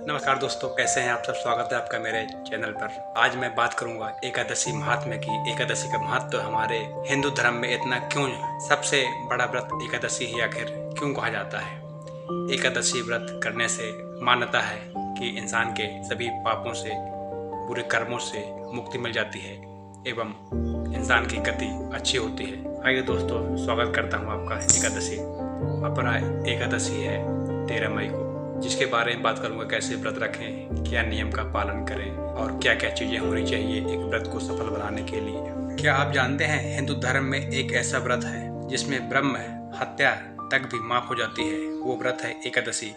नमस्कार दोस्तों, कैसे हैं आप सब। स्वागत है आपका मेरे चैनल पर। आज मैं बात करूंगा एकादशी महात्म्य की। एकादशी का महत्व हमारे हिंदू धर्म में इतना क्यों है। सबसे बड़ा व्रत एकादशी ही आखिर क्यों कहा जाता है। एकादशी व्रत करने से मान्यता है कि इंसान के सभी पापों से, बुरे कर्मों से मुक्ति मिल जाती है एवं इंसान की गति अच्छी होती है। आइए दोस्तों, स्वागत करता हूँ आपका एकादशी। अपना एकादशी है 13 मई को, जिसके बारे में बात करूंगा। कैसे व्रत रखें, क्या नियम का पालन करें और क्या क्या चीजें होनी चाहिए एक व्रत को सफल बनाने के लिए। क्या आप जानते हैं, हिंदू धर्म में एक ऐसा व्रत है जिसमें ब्रह्म हत्या तक भी माफ हो जाती है। वो व्रत है एकादशी।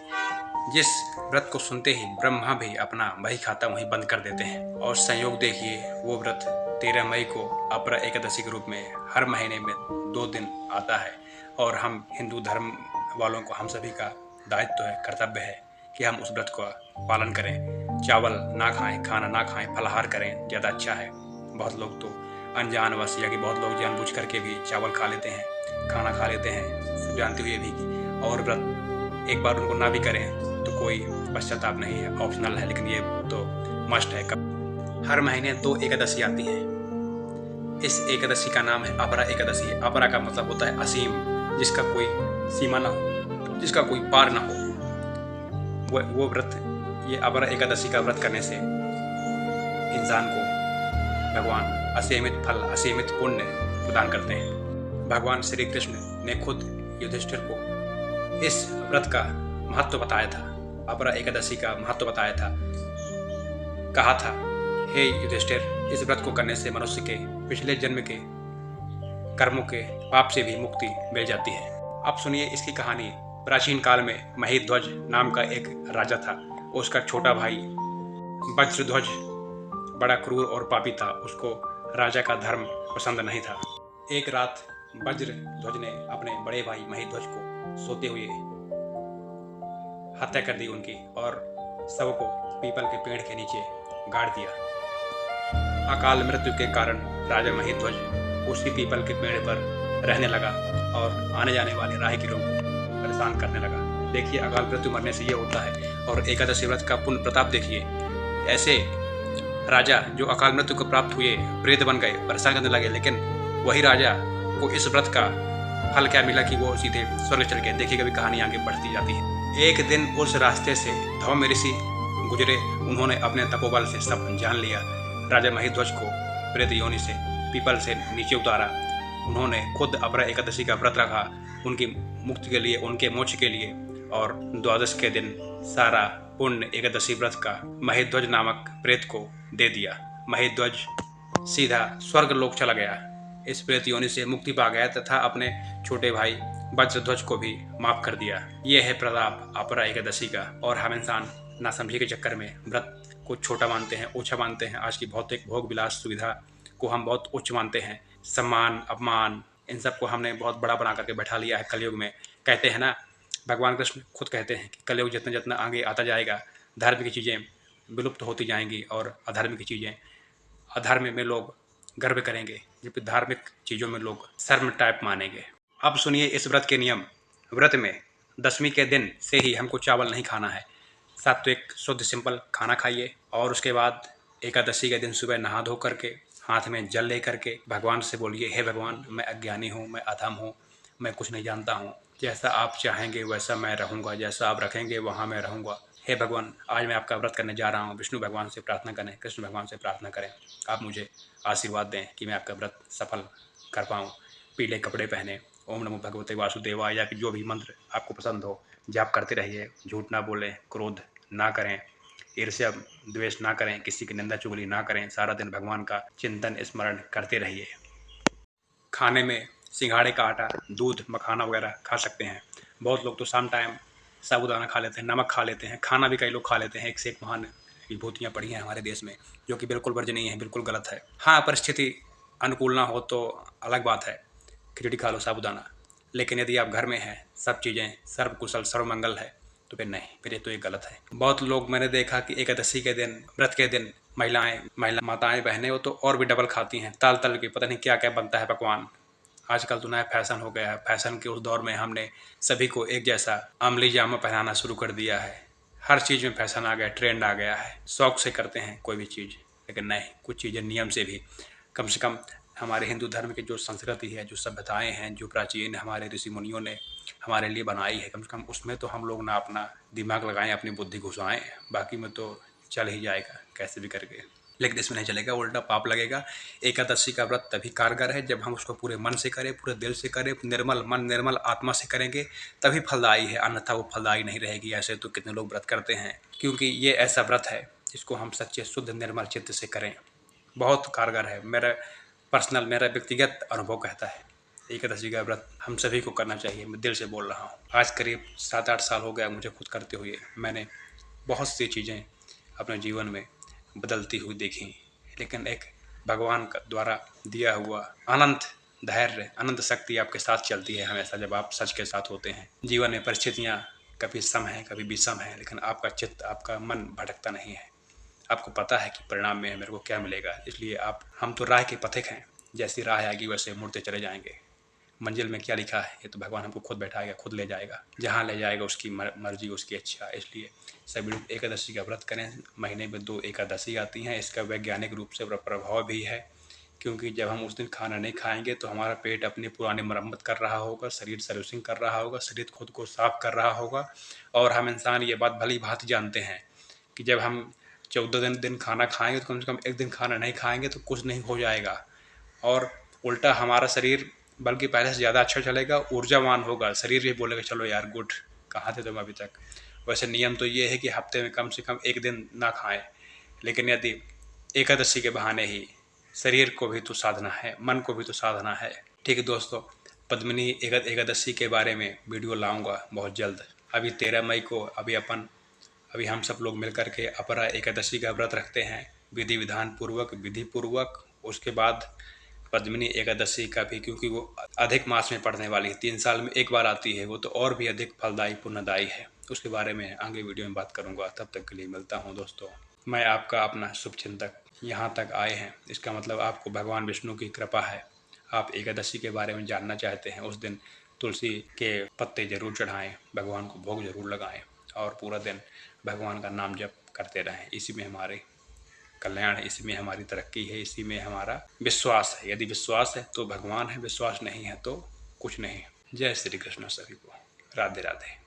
जिस व्रत को सुनते ही ब्रह्मा भी अपना बही खाता वहीं बंद कर देते हैं। और संयोग देखिए, वो व्रत 13 मई को अपरा एकादशी के रूप में हर महीने में 2 दिन आता है। और हम हिंदू धर्म वालों को, हम सभी का दायित्व है, कर्तव्य है कि हम उस व्रत का पालन करें। चावल ना खाएं, खाना ना खाएं, फलाहार करें, ज़्यादा अच्छा है। बहुत लोग तो अनजानवश या कि बहुत लोग जानबूझ करके भी चावल खा लेते हैं, खाना खा लेते हैं जानते हुए भी। और व्रत एक बार उनको ना भी करें तो कोई पश्चाताप नहीं है, ऑप्शनल है, लेकिन ये तो मस्ट है। हर महीने 2 एकादशी आती है। इस एकादशी का नाम है अपरा एकादशी। अपरा का मतलब होता है असीम, जिसका कोई सीमा ना हो, जिसका कोई पार ना हो। वो व्रत, ये अपरा एकादशी का व्रत करने से इंसान को भगवान असीमित फल, असीमित पुण्य प्रदान करते हैं। भगवान श्री कृष्ण ने खुद युधिष्ठिर को इस व्रत का महत्व बताया था, अपरा एकादशी का महत्व बताया था। कहा था, हे युधिष्ठिर, इस व्रत को करने से मनुष्य के पिछले जन्म के कर्मों के पाप से भी मुक्ति मिल जाती है। अब सुनिए इसकी कहानी। प्राचीन काल में महिध्वज नाम का एक राजा था। उसका छोटा भाई वज्रध्वज बड़ा क्रूर और पापी था। उसको राजा का धर्म पसंद नहीं था। एक रात वज्रध्वज ने अपने बड़े भाई महिध्वज को सोते हुए हत्या कर दी उनकी, और शव को पीपल के पेड़ के नीचे गाड़ दिया। अकाल मृत्यु के कारण राजा महिध्वज उसी पीपल के पेड़ पर रहने लगा और आने जाने वाले राहगीरों को परेशान करने लगा। देखिए, अकाल मृत्यु मरने से ये होता है। और एकादशी व्रत का पुण्य प्रताप देखिए। ऐसे राजा जो अकाल मृत्यु को प्राप्त हुए, प्रेत बन गए, परेशान करने लगे, लेकिन वही राजा को इस व्रत का फल क्या मिला कि वो सीधे स्वर्ग चल गए। देखिए, कभी कहानी आगे बढ़ती जाती है। एक दिन उस रास्ते से धौम्य ऋषि गुजरे। उन्होंने अपने तपोबल से सब जान लिया। राजा महिध्वज को प्रेत योनि से पीपल से नीचे उतारा। उन्होंने खुद अपरा एकादशी का व्रत रखा उनकी मुक्ति के लिए, उनके मोक्ष के लिए। और द्वादश के दिन सारा पुण्य एकादशी व्रत का महिध्वज नामक प्रेत को दे दिया। महिध्वज सीधा स्वर्ग लोक चला गया। इस प्रेत योनि से मुक्ति पा गया तथा अपने छोटे भाई वज्रध्वज को भी माफ कर दिया। यह है प्रताप अपरा एकादशी का। और हम इंसान नासमझी के चक्कर में व्रत को छोटा मानते हैं, ऊंचा मानते हैं। आज की भौतिक भोग विलास सुविधा को हम बहुत उच्च मानते हैं। सम्मान, अपमान, इन सबको हमने बहुत बड़ा बना करके बैठा लिया है कलयुग में। कहते हैं ना, भगवान कृष्ण खुद कहते हैं कि कलयुग जितना जितना आगे आता जाएगा, धर्म की चीज़ें विलुप्त होती जाएंगी और अधर्म की चीज़ें, अधर्म में लोग गर्व करेंगे, जबकि धार्मिक चीज़ों में लोग शर्म टाइप मानेंगे। अब सुनिए इस व्रत के नियम। व्रत में दशमी के दिन से ही हमको चावल नहीं खाना है। सात्विक शुद्ध सिंपल खाना खाइए। और उसके बाद एकादशी के दिन सुबह नहा धो करके, हाथ में जल ले करके भगवान से बोलिए, हे भगवान, मैं अज्ञानी हूँ, मैं अधम हूँ, मैं कुछ नहीं जानता हूँ। जैसा आप चाहेंगे वैसा मैं रहूँगा, जैसा आप रखेंगे वहाँ मैं रहूँगा। हे भगवान, आज मैं आपका व्रत करने जा रहा हूँ। विष्णु भगवान से प्रार्थना करें, कृष्ण भगवान से प्रार्थना करें, आप मुझे आशीर्वाद दें कि मैं आपका व्रत सफल कर पाऊँ। पीले कपड़े पहने, ओम नमो भगवते वासुदेवाय या कि जो भी मंत्र आपको पसंद हो जाप करते रहिए। झूठ ना बोलें, क्रोध ना करें, ईर्ष्या द्वेष ना करें, किसी की निंदा चुगली ना करें। सारा दिन भगवान का चिंतन स्मरण करते रहिए। खाने में सिंघाड़े का आटा, दूध, मखाना वगैरह खा सकते हैं। बहुत लोग तो शाम टाइम साबूदाना खा लेते हैं, नमक खा लेते हैं, खाना भी कई लोग खा लेते हैं। एक से एक महान विभूतियाँ पड़ी हैं हमारे देश में, जो कि बिल्कुल वर्जनीय है, बिल्कुल गलत है। हाँ, परिस्थिति अनुकूल ना हो तो अलग बात है, खिचड़ी खा लो, साबूदाना। लेकिन यदि आप घर में हैं, सब चीज़ें सर्वकुशल सर्वमंगल है, तो फिर नहीं, फिर ये तो ये गलत है। बहुत लोग मैंने देखा कि एकादशी के दिन, व्रत के दिन महिला माताएं बहनें वो तो और भी डबल खाती हैं, तल तल के पता नहीं क्या क्या बनता है पकवान। आजकल तो नया फैशन हो गया है। फैशन के उस दौर में हमने सभी को एक जैसा अमली जामा पहनाना शुरू कर दिया है। हर चीज़ में फैशन आ गया, ट्रेंड आ गया है, शौक से करते हैं कोई भी चीज़। लेकिन नहीं, कुछ चीज़ें नियम से भी, कम से कम हमारे हिंदू धर्म की जो संस्कृति है, जो सभ्यताएं हैं, जो प्राचीन हमारे ऋषि मुनियों ने हमारे लिए बनाई है, कम से कम उसमें तो हम लोग ना अपना दिमाग लगाएं, अपनी बुद्धि घुसाएं। बाकी में तो चल ही जाएगा कैसे भी करके, लेकिन इसमें नहीं चलेगा, उल्टा पाप लगेगा। एकादशी का व्रत तभी कारगर है जब हम उसको पूरे मन से करें, पूरे दिल से करें, निर्मल मन निर्मल आत्मा से करेंगे, तभी फलदायी है, अन्यथा वो फलदायी नहीं रहेगी। ऐसे तो कितने लोग व्रत करते हैं, क्योंकि ये ऐसा व्रत है जिसको हम सच्चे शुद्ध निर्मल चित्त से करें, बहुत कारगर है। मेरा व्यक्तिगत अनुभव कहता है एकादशी का व्रत हम सभी को करना चाहिए। मैं दिल से बोल रहा हूँ। आज करीब 7-8 साल हो गया मुझे खुद करते हुए। मैंने बहुत सी चीज़ें अपने जीवन में बदलती हुई देखी, लेकिन एक भगवान का द्वारा दिया हुआ अनंत धैर्य, अनंत शक्ति आपके साथ चलती है हमेशा जब आप सच के साथ होते हैं। जीवन में परिस्थितियाँ कभी सम हैं, कभी विषम हैं, लेकिन आपका चित्त, आपका मन भटकता नहीं है। आपको पता है कि परिणाम में मेरे को क्या मिलेगा, इसलिए हम तो राह के पथिक हैं। जैसी राह आएगी वैसे मुड़ते चले जाएंगे। मंजिल में क्या लिखा है ये तो भगवान हमको खुद बैठाएगा, खुद ले जाएगा, जहाँ ले जाएगा उसकी मर्जी, उसकी इच्छा। इसलिए सभी लोग एकादशी का व्रत करें। महीने में 2 एकादशी आती हैं। इसका वैज्ञानिक रूप से प्रभाव भी है, क्योंकि जब हम उस दिन खाना नहीं खाएंगे तो हमारा पेट अपनी पुरानी मरम्मत कर रहा होगा, शरीर सर्विसिंग कर रहा होगा, शरीर खुद को साफ कर रहा होगा। और हम इंसान ये बात भली भांति जानते हैं कि जब हम 14 दिन खाना खाएंगे तो कम से कम 1 दिन खाना नहीं खाएंगे तो कुछ नहीं हो जाएगा, और उल्टा हमारा शरीर बल्कि पहले से ज़्यादा अच्छा चलेगा, ऊर्जावान होगा। शरीर भी बोलेगा चलो यार गुड, कहाँ थे तुम अभी तक। वैसे नियम तो ये है कि हफ्ते में कम से कम 1 दिन ना खाएं, लेकिन यदि एकादशी के बहाने ही शरीर को भी तो साधना है, मन को भी तो साधना है। ठीक है दोस्तों, पद्मिनी एकादशी के बारे में वीडियो लाऊंगा बहुत जल्द। अभी 13 मई को अभी हम सब लोग मिलकर के अपरा एकादशी का व्रत रखते हैं, विधि पूर्वक। उसके बाद पद्मिनी एकादशी का भी, क्योंकि वो अधिक मास में पड़ने वाली है, 3 साल में एक बार आती है, वो तो और भी अधिक फलदायी पुण्यदायी है। उसके बारे में आगे वीडियो में बात करूंगा। तब तक के लिए मिलता हूं दोस्तों। मैं आपका अपना शुभचिंतक। यहाँ तक आए हैं इसका मतलब आपको भगवान विष्णु की कृपा है। आप एकादशी के बारे में जानना चाहते हैं, उस दिन तुलसी के पत्ते जरूर चढ़ाएं, भगवान को भोग जरूर लगाएं, और पूरा दिन भगवान का नाम जप करते रहें। इसी में हमारे कल्याण है, इसी में हमारी तरक्की है, इसी में हमारा विश्वास है। यदि विश्वास है तो भगवान है, विश्वास नहीं है तो कुछ नहीं। जय श्री कृष्ण सभी को। राधे राधे।